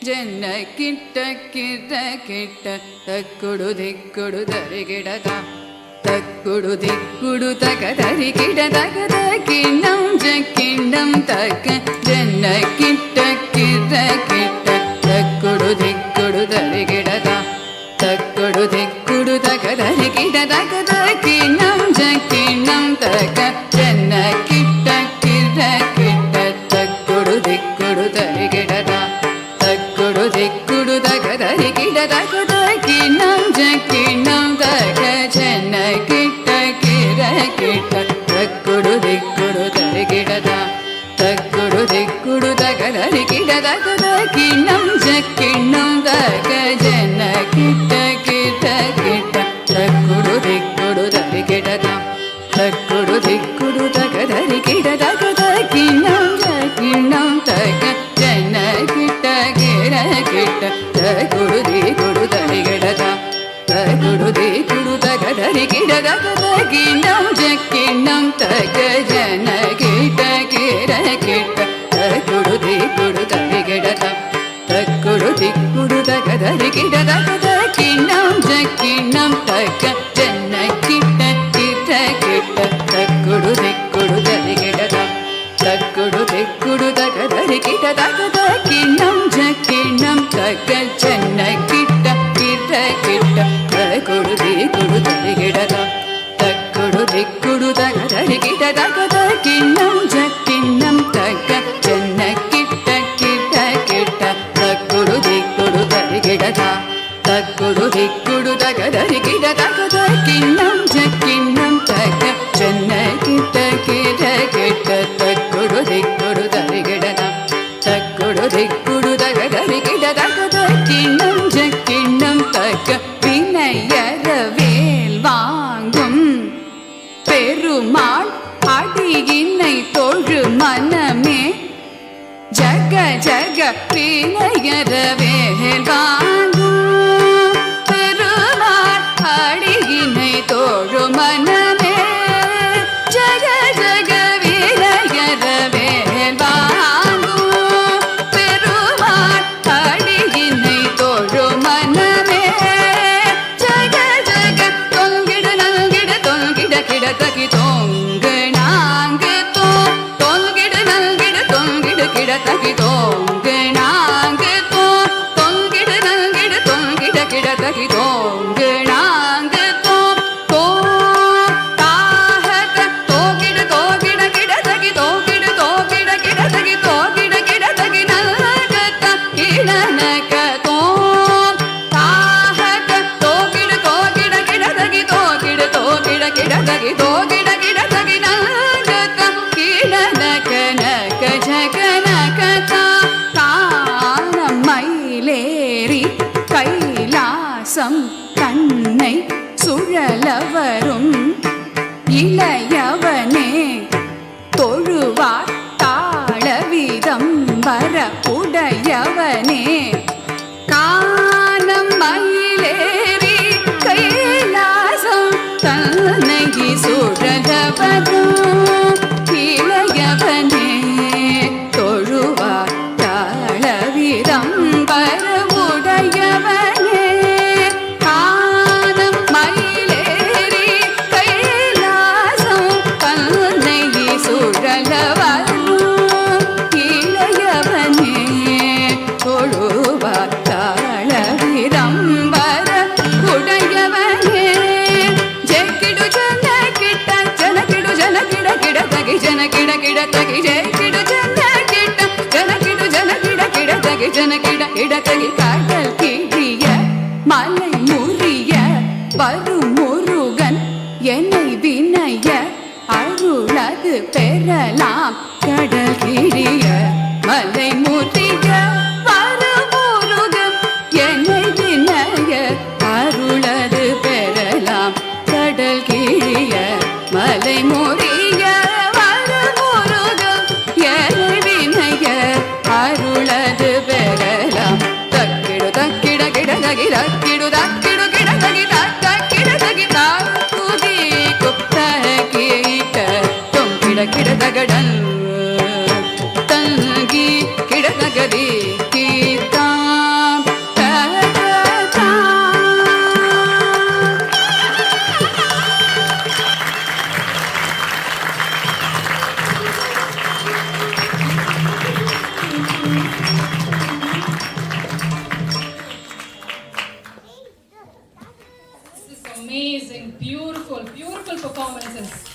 ಜನ ಕಿಟ್ಟ ಕಿಟ್ಟ ಕಿಟ್ಟ ತಕ್ಕುಡು ದಿಕ್ಕುಡು ದರಿಗಿಡದ ತಕ್ಕುಡು ದಿಕ್ಕುಡು ತಕ ದರಿಗಿಡದ ಕಿಣ್ಣಂ ಜಕ್ಕಿಣ್ಣಂ ತಕ್ಕ ಜನ ಕಿಟ್ಟ ಕಿಟ್ಟ ಕಿಟ್ಟ ತಕ್ಕುಡು ದಿಕ್ಕುಡು ದರಿಗಿಡದ ತಕ್ಕುಡು ದಿಕ್ಕುಡು ತಕ ದರಿಗಿಡದ ಕಿಣ್ಣಂ ಜಕ್ಕಿಣ್ಣಂ ತಕ್ಕ ಜನ ಕಿಟ್ಟ ಕಿಟ್ಟ ಕಿಟ್ಟ ತಕ್ಕುಡು ದಿಕ್ಕುಡು ದರಿಗಿಡದ ತಕ್ಕುಡು ದಿಕ್ಕುಡು ತಕ ದರಿಗಿಡದ ಕಿಣ್ಣಂ ಜಕ್ಕಿಣ್ಣಂ ತಕ ಜನ ಕಿಟ್ಟ ಕಿರ ಕಿಟ್ಟ ತಕ್ಕುಡು ದಿಕ್ಕುಡು ದರಿಗಿಡದ ತಕ್ಕುಡು ದಿಕ್ಕುಡು ತಕ ದರಿಗಿಡದ ಕಿಣ್ಣಂ ಜಕ್ಕಿಣ್ಣಂ ತಕ ಜನ ಕಿಟ್ಟ ಕಿರ ಕಿಟ್ಟ ತಕ್ಕುಡು ದಿಕ್ಕುಡು ದರಿಗಿಡದ ತಕ್ಕುಡು ದಿಕ್ಕುಡು ತಕ ದರಿಗಿಡದ ಕಿಣ್ಣಂ ಜಕ್ಕಿಣ್ಣಂ ತಕ ಜನ ಕಿಟ್ಟ ಕಿರ ಕಿಟ್ಟ ತಕ್ಕುಡು ದಿಕ್ಕುಡು ದರಿಗಿಡದ ತಕ್ಕುಡು ದಿಕ್ಕುಡು ತಕ ದರಿಗಿಡದ ಕಿಣ್ಣಂ ಜಕ್ಕಿಣ್ಣಂ ತಕ ಜನ ಕಿಟ್ಟ ಕಿರ ಕಿಟ್ಟ ತಕ್ಕುಡು ದಿಕ್ಕುಡು ದರಿಗಿಡದ ತಕ್ಕುಡು ದಿಕ್ಕುಡು ತಕ ದರಿಗಿಡದ ಕಿಣ್ಣಂ ಜಕ್ಕಿಣ್ಣಂ ತಕ ಜನ ಕಿಟ್ಟ ಕಿರ ಕಿಟ್ಟ ತಕ್ಕುಡು ದಿಕ್ಕುಡು ದರಿಗಿಡದ ತಕ್ಕುಡು ದಿಕ್ಕುಡು ತಕ ದರಿಗಿಡದ ಕಿಣ್ಣಂ ಜಕ್ಕಿಣ್ಣಂ ತಕ ಜನ ಕಿಟ್ಟ ಕಿರ ಕಿಟ್ಟ ತಕ್ಕುಡು ದಿಕ್ಕುಡು ದರಿಗಿಡದ ತಕ್ಕುಡು ದಿಕ್ಕುಡು ತಕ ದರಿಗಿಡದ ಕಿಣ್ಣಂ ಜಕ್ಕಿಣ್ಣಂ ತಕ ಜನ ಕಿಟ್ಟ ಕಿರ ಕಿಟ್ಟ ತಕ್ಕುಡು ದಿಕ್ಕುಡು ದರಿಗಿಡದ ತಕ್ಕುಡು ದಿಕ್ಕುಡು ತಕ ದರಿಗಿಡದ ಕಿಣ್ಣಂ ಜಕ್ಕಿಣ್ಣಂ ತಕ ಜನ ಕಿಟ್ಟ ಕಿರ ಕಿಟ್ಟ ತಕ್ಕುಡು ದಿಕ್ಕುಡು ದರಿಗಿಡದ ತಕ್ಕುಡು ದಿಕ್ಕುಡು ತಕ ದರಿಗಿಡದ ಕಿಣ್ಣಂ ಜಕ್ಕಿಣ್ಣಂ ತಕ வினையற வேல் வாங்கும் பெருமாள் அடியினை தொழு மனமே ஜக ஜக வினையற வேல் வாங்கும் பெருமாள் அடியினை தொழு மனமே ஜக ஜக வினையற வேல் வாங்கும் பெருமாள் அடியினை தொழு மனமே ஜக ஜக தொங்கிட நல்கிட தொங்கிட கிடதகி தொங்கு நாங்கு தோ தொங்கிட நல்கிட தொங்கிட கிடதகி தொங்கு நாங்கு தோ தொங்கிட நல்கிட தொங்கிட கிடதகி தொங்கு நாங்கு தோ தோ தாஹக தோகிட தோகிட கிடதகி தோகிட தோகிட கிடதகி தோகிட கிடதகி நல்கத கிடனக தோ தாஹக தோகிட தோகிட கிடதகி தோகிட தோகிட கிடதகி தோகிட கிடதகி நல்கத கிடனக நக ஜகனக தானம் மயிலேறி கைலாசம் தன்னை சுழலவரும் இளையவனே தொழுவார் தாளவிதம் வர உடையவனே கானம் மயிலேறி கைலாசம் தன்னை சுழலவரும் இளையவனே தொழுவார் தாளவிதம் வர உடையவனே கானம் மயிலேறி கைலாசம் தன்னை சுழலவரும் இளையவனே தொழுவார் தாளவிதம் வர உடையவனே ஜெக்கிடு ஜன கிட்ட ஜனகிடு ஜனகிட கிடதகி ஜனகிட கிடதகி ஜெக்கிடு ஜன கிட்ட ஜனகிடு ஜனகிட கிடதகி ஜனகிட கிடதகி கடல் கிழிய மலை முறிய வரும் முருகன் என்னை வினைய அருளது பெறலாம் கடல் கிழிய மலை முறிய வரும் முருகன் என்னை வினைய அருளது பெறலாம் கடல் கிழிய மலை முறிய வரும் முருகன் என்னை வினைய அருளது பெறலாம் தக்கிடு தக்கிட கிடதகி தக்கிடு தக்கிடு கிடதகி தக்கிடதகி தாக்குதி குப்த கீட்ட தொங்கிட கிடதகடன் தங்கி கிடதகதி Amazing, beautiful, beautiful performances.